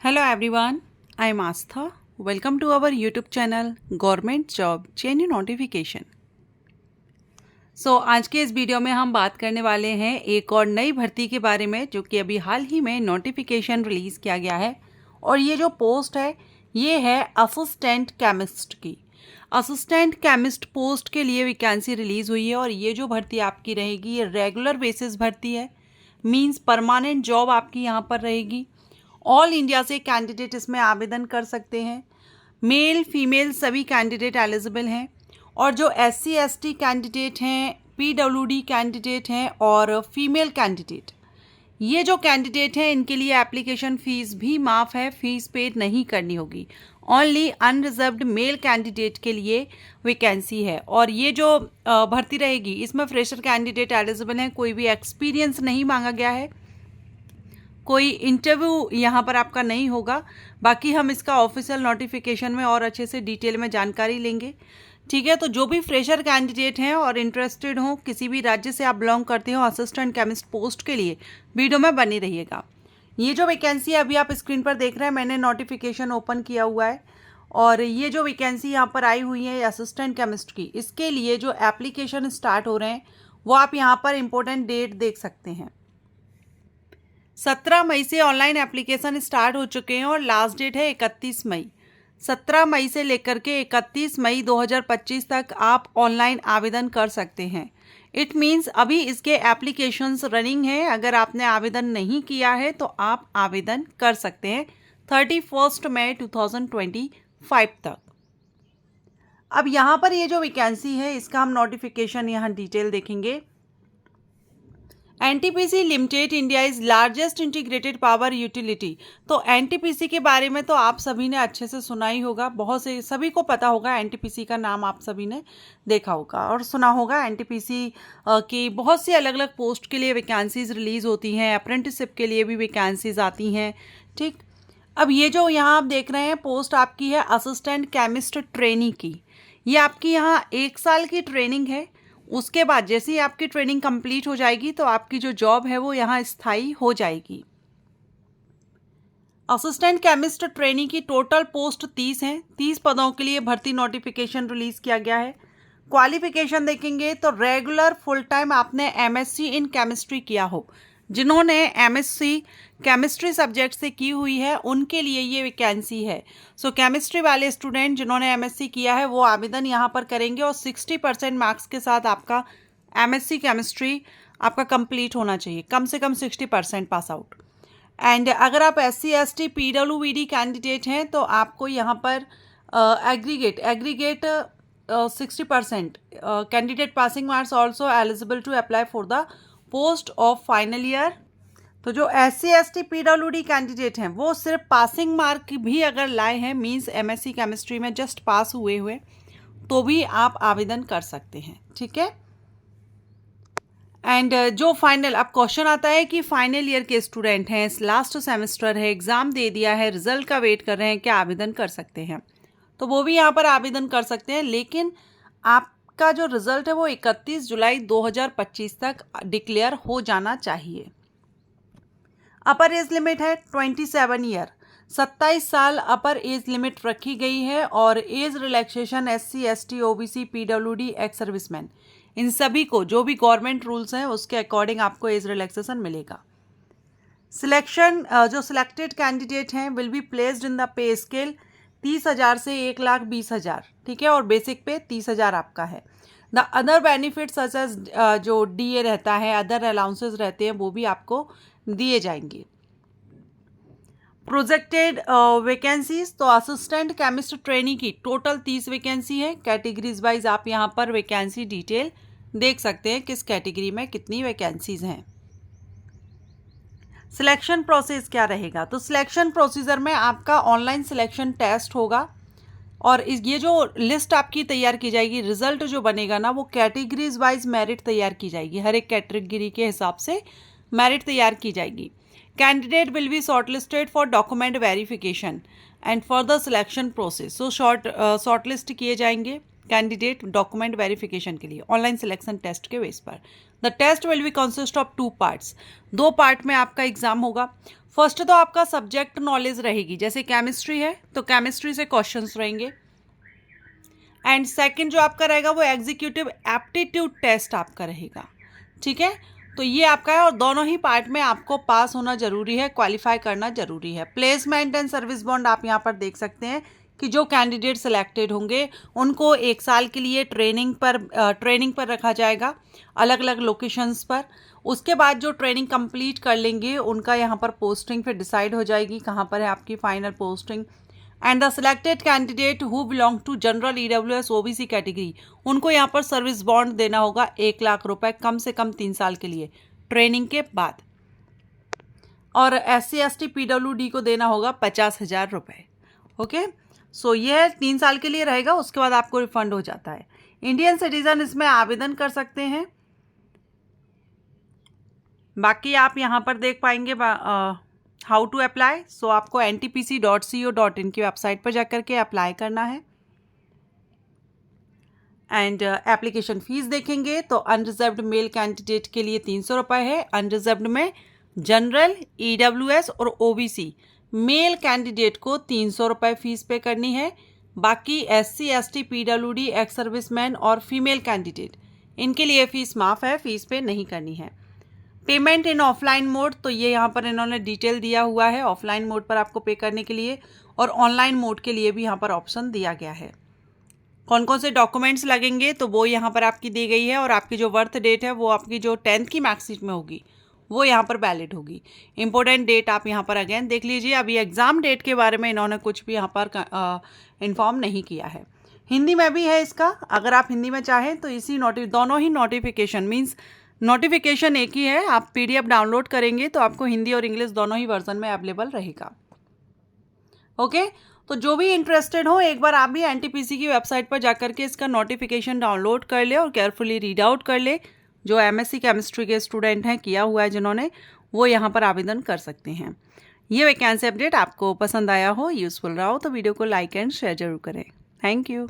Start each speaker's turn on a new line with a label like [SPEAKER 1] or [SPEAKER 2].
[SPEAKER 1] Hello everyone, I am Astha. Welcome to our YouTube channel Government Job Genuine Notification. आज के इस video में हम बात करने वाले हैं एक और नई भर्ती के बारे में जो कि अभी हाल ही में नोटिफिकेशन रिलीज़ किया गया है और ये जो पोस्ट है ये है असिस्टेंट केमिस्ट की। असिस्टेंट केमिस्ट पोस्ट के लिए वैकेंसी रिलीज़ हुई है और ये जो भर्ती आपकी रहेगी ये रेगुलर बेसिस भर्ती है, मींस परमानेंट जॉब आपकी यहाँ पर रहेगी। ऑल इंडिया से कैंडिडेट इसमें आवेदन कर सकते हैं। मेल फीमेल सभी कैंडिडेट एलिजिबल हैं और जो SC/ST कैंडिडेट हैं, PWD कैंडिडेट हैं और फीमेल कैंडिडेट, ये जो कैंडिडेट हैं इनके लिए एप्लीकेशन फ़ीस भी माफ़ है, फ़ीस पेड नहीं करनी होगी। ओनली अनरिजर्व्ड मेल कैंडिडेट के लिए वैकेंसी है और ये जो भर्ती रहेगी इसमें फ्रेशर कैंडिडेट एलिजिबल हैं, कोई भी एक्सपीरियंस नहीं मांगा गया है, कोई इंटरव्यू यहाँ पर आपका नहीं होगा। बाकी हम इसका ऑफिशियल नोटिफिकेशन में और अच्छे से डिटेल में जानकारी लेंगे, ठीक है। तो जो भी फ्रेशर कैंडिडेट हैं और इंटरेस्टेड हो, किसी भी राज्य से आप बिलोंग करते हो असिस्टेंट केमिस्ट पोस्ट के लिए, वीडियो में बनी रहिएगा। ये जो वैकेंसी अभी आप स्क्रीन पर देख रहे हैं, मैंने नोटिफिकेशन ओपन किया हुआ है और ये जो वैकेंसी यहाँ पर आई हुई है असिस्टेंट केमिस्ट की, इसके लिए जो एप्लीकेशन स्टार्ट हो रहे हैं वो आप यहाँ पर इम्पोर्टेंट डेट देख सकते हैं। 17 मई से ऑनलाइन एप्लीकेशन स्टार्ट हो चुके हैं और लास्ट डेट है 31 मई। 17 मई से लेकर के 31 मई 2025 तक आप ऑनलाइन आवेदन कर सकते हैं। इट मीन्स अभी इसके एप्लीकेशंस रनिंग हैं। अगर आपने आवेदन नहीं किया है तो आप आवेदन कर सकते हैं 31 मई 2025 तक। अब यहाँ पर ये जो वैकेंसी है इसका हम नोटिफिकेशन यहाँ डिटेल देखेंगे। NTPC limited India is largest integrated power utility. तो NTPC के बारे में तो आप सभी ने अच्छे से सुना ही होगा, बहुत से सभी को पता होगा। NTPC का नाम आप सभी ने देखा होगा और सुना होगा। NTPC की बहुत सी अलग अलग पोस्ट के लिए वैकेंसीज रिलीज़ होती हैं, अप्रेंटिसशिप के लिए भी वैकेंसीज आती हैं, ठीक। अब ये जो यहाँ आप देख रहे हैं पोस्ट आपकी है असिस्टेंट केमिस्ट ट्रेनी की। ये आपकी यहाँ 1 साल की ट्रेनिंग है। उसके बाद जैसे ही आपकी ट्रेनिंग कंप्लीट हो जाएगी तो आपकी जो जॉब है वो यहाँ स्थायी हो जाएगी। असिस्टेंट केमिस्ट ट्रेनी की टोटल पोस्ट 30 हैं। 30 पदों के लिए भर्ती नोटिफिकेशन रिलीज किया गया है। क्वालिफिकेशन देखेंगे तो रेगुलर फुल टाइम आपने MSc इन केमिस्ट्री किया हो। जिन्होंने MSc केमिस्ट्री सब्जेक्ट से की हुई है उनके लिए ये वैकेंसी है। सो केमिस्ट्री वाले स्टूडेंट जिन्होंने MSc किया है वो आवेदन यहाँ पर करेंगे और 60% मार्क्स के साथ आपका MSc केमिस्ट्री आपका कंप्लीट होना चाहिए, कम से कम 60% पास आउट। एंड अगर आप SC/ST PWD कैंडिडेट हैं तो आपको यहाँ पर aggregate 60% candidate passing marks also eligible to apply for the post of final year. तो जो SC/ST PWD कैंडिडेट हैं वो सिर्फ पासिंग मार्क भी अगर लाए हैं, मींस MSc केमिस्ट्री में जस्ट पास हुए तो भी आप आवेदन कर सकते हैं, ठीक है। एंड जो फाइनल अब क्वेश्चन आता है कि फाइनल ईयर के स्टूडेंट हैं, लास्ट सेमेस्टर है, एग्जाम दे दिया है, रिजल्ट का वेट कर रहे हैं, क्या आवेदन कर सकते हैं? तो वो भी यहाँ पर आवेदन कर सकते हैं, लेकिन आपका जो रिजल्ट है वो 31 जुलाई 2025 तक डिक्लेयर हो जाना चाहिए। अपर एज लिमिट है 27 ईयर, 27 साल अपर एज लिमिट रखी गई है और age relaxation SC/ST OBC PWD ex serviceman, इन सभी को जो भी गवर्नमेंट रूल्स हैं उसके अकॉर्डिंग आपको एज रिलैक्सेशन मिलेगा। सिलेक्शन जो सिलेक्टेड कैंडिडेट हैं will be placed in the pay scale 30,000 से 1,20,000, ठीक है, और बेसिक पे 30,000 आपका है। The other benefits such as जो DA रहता है, अदर अलाउंसेस रहते हैं, वो भी आपको दिए जाएंगे। प्रोजेक्टेड वैकेंसीज तो असिस्टेंट केमिस्ट ट्रेनी की टोटल 30 वैकेंसी है। कैटेगरीज वाइज आप यहाँ पर वैकेंसी डिटेल देख सकते हैं, किस कैटेगरी में कितनी वैकेंसीज हैं। सिलेक्शन प्रोसेस क्या रहेगा? तो सिलेक्शन प्रोसीजर में आपका ऑनलाइन सिलेक्शन टेस्ट होगा और ये जो लिस्ट आपकी तैयार की जाएगी, रिजल्ट जो बनेगा ना, वो कैटेगरीज वाइज मेरिट तैयार की जाएगी। हर एक कैटेगरी के हिसाब से मेरिट तैयार की जाएगी। Candidate will be shortlisted for document verification and further selection process. So shortlist किए जाएंगे कैंडिडेट डॉक्यूमेंट वेरिफिकेशन के लिए ऑनलाइन सिलेक्शन टेस्ट के बेस पर। The test will be consist of 2 parts. 2 part में आपका एग्जाम होगा। फर्स्ट तो आपका सब्जेक्ट नॉलेज रहेगी, जैसे केमिस्ट्री है तो केमिस्ट्री से क्वेश्चंस रहेंगे। एंड सेकंड जो आपका रहेगा वो एग्जीक्यूटिव एप्टीट्यूड टेस्ट आपका रहेगा, ठीक है। तो ये आपका है और दोनों ही पार्ट में आपको पास होना जरूरी है, क्वालिफाई करना जरूरी है। प्लेसमेंट एंड सर्विस बॉन्ड आप यहाँ पर देख सकते हैं कि जो कैंडिडेट सिलेक्टेड होंगे उनको 1 साल के लिए ट्रेनिंग पर रखा जाएगा अलग अलग लोकेशंस पर। उसके बाद जो ट्रेनिंग कंप्लीट कर लेंगे उनका यहाँ पर पोस्टिंग फिर डिसाइड हो जाएगी कहाँ पर है आपकी final posting. And the selected candidate who belong to general EWS OBC category, उनको यहाँ पर सर्विस बॉन्ड देना होगा 1 लाख रुपए कम से कम 3 साल के लिए ट्रेनिंग के बाद। और SC ST PWD को देना होगा 50,000 रुपये। ओके, सो ये 3 साल के लिए रहेगा, उसके बाद आपको रिफंड हो जाता है। इंडियन सिटीजन इसमें आवेदन कर सकते हैं। बाकी आप यहाँ पर देख पाएंगे हाउ टू अप्लाई। सो आपको ntpc.co.in की वेबसाइट पर जाकर के अप्लाई करना है। एंड एप्लीकेशन फीस देखेंगे तो अनरिजर्व्ड मेल कैंडिडेट के लिए 300 रुपये है। अनरिजर्व्ड में जनरल EWS और OBC मेल कैंडिडेट को 300 रुपये फीस पे करनी है। बाकी SC ST PWD ex serviceman और फीमेल कैंडिडेट इनके लिए फीस माफ़ है, फीस पे नहीं करनी है। पेमेंट इन ऑफलाइन मोड, तो ये यहाँ पर इन्होंने डिटेल दिया हुआ है ऑफलाइन मोड पर आपको पे करने के लिए, और ऑनलाइन मोड के लिए भी यहाँ पर ऑप्शन दिया गया है। कौन कौन से डॉक्यूमेंट्स लगेंगे तो वो यहाँ पर आपकी दी गई है, और आपकी जो बर्थ डेट है वो आपकी जो 10th की मार्कशीट में होगी वो यहाँ पर वैलिड होगी। इंपॉर्टेंट डेट आप यहाँ पर अगेन देख लीजिए। अभी एग्ज़ाम डेट के बारे में इन्होंने कुछ भी यहाँ पर इन्फॉर्म नहीं किया है। हिंदी में भी है इसका, अगर आप हिंदी में चाहें तो इसी दोनों ही नोटिफिकेशन मीन्स नोटिफिकेशन एक ही है। आप PDF डाउनलोड करेंगे तो आपको हिंदी और इंग्लिश दोनों ही वर्जन में अवेलेबल रहेगा। ओके, तो जो भी इंटरेस्टेड हो एक बार आप भी NTPC की वेबसाइट पर जाकर के इसका नोटिफिकेशन डाउनलोड कर ले और केयरफुली रीड आउट कर ले। जो MSc केमिस्ट्री के स्टूडेंट हैं, किया हुआ है जिन्होंने, वो यहाँ पर आवेदन कर सकते हैं। ये वैकेंसी अपडेट आपको पसंद आया हो, यूजफुल रहा हो तो वीडियो को लाइक एंड शेयर जरूर करें। Thank you.